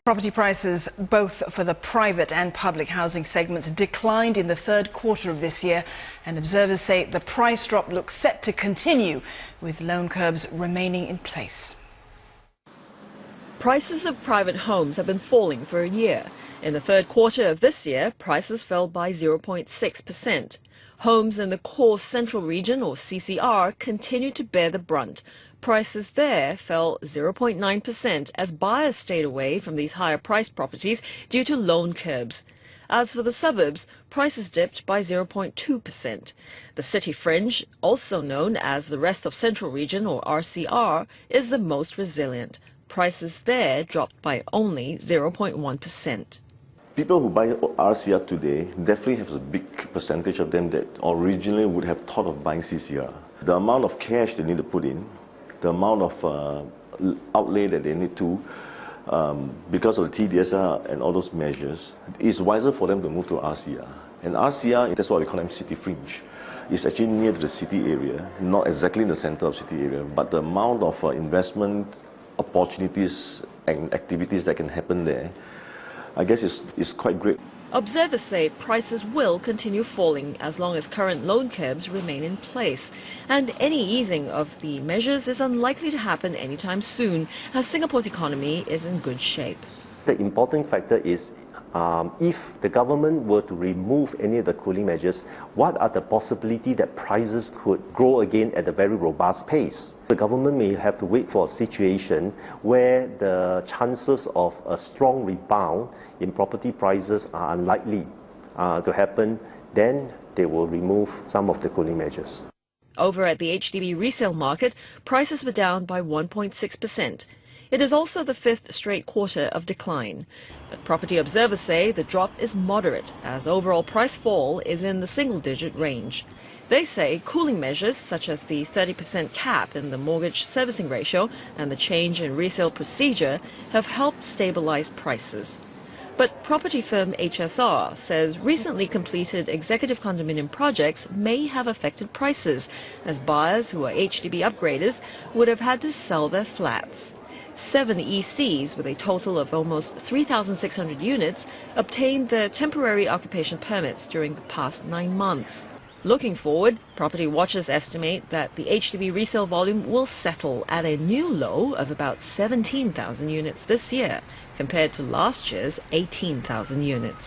Property prices, both for the private and public housing segments, declined in the third quarter of this year, and observers say the price drop looks set to continue, with loan curbs remaining in place. Prices of private homes have been falling for a year. In the third quarter of this year, prices fell by 0.6%. Homes in the core central region, or CCR, continue to bear the brunt. Prices there fell 0.9% as buyers stayed away from these higher-priced properties due to loan curbs. As for the suburbs, prices dipped by 0.2%. The city fringe, also known as the rest of central region, or RCR, is the most resilient. Prices there dropped by only 0.1%. People who buy RCR today definitely have a big percentage of them that originally would have thought of buying CCR. The amount of cash they need to put in, the amount of outlay that they need to, because of the TDSR and all those measures, it's wiser for them to move to RCR. And RCR, that's what we call them city fringe. It's actually near to the city area, not exactly in the center of the city area, but the amount of investment opportunities and activities that can happen there, I guess is quite great. Observers say prices will continue falling as long as current loan curbs remain in place. And any easing of the measures is unlikely to happen anytime soon, as Singapore's economy is in good shape. The important factor is if the government were to remove any of the cooling measures, what are the possibilities that prices could grow again at a very robust pace? The government may have to wait for a situation where the chances of a strong rebound in property prices are unlikely to happen. Then they will remove some of the cooling measures. Over at the HDB resale market, prices were down by 1.6%. It is also the fifth straight quarter of decline. But property observers say the drop is moderate, as overall price fall is in the single-digit range. They say cooling measures such as the 30% cap in the mortgage servicing ratio and the change in resale procedure have helped stabilize prices. But property firm HSR says recently completed executive condominium projects may have affected prices, as buyers who are HDB upgraders would have had to sell their flats. 7 ECs, with a total of almost 3,600 units, obtained their temporary occupation permits during the past 9 months. Looking forward, property watchers estimate that the HDB resale volume will settle at a new low of about 17,000 units this year, compared to last year's 18,000 units.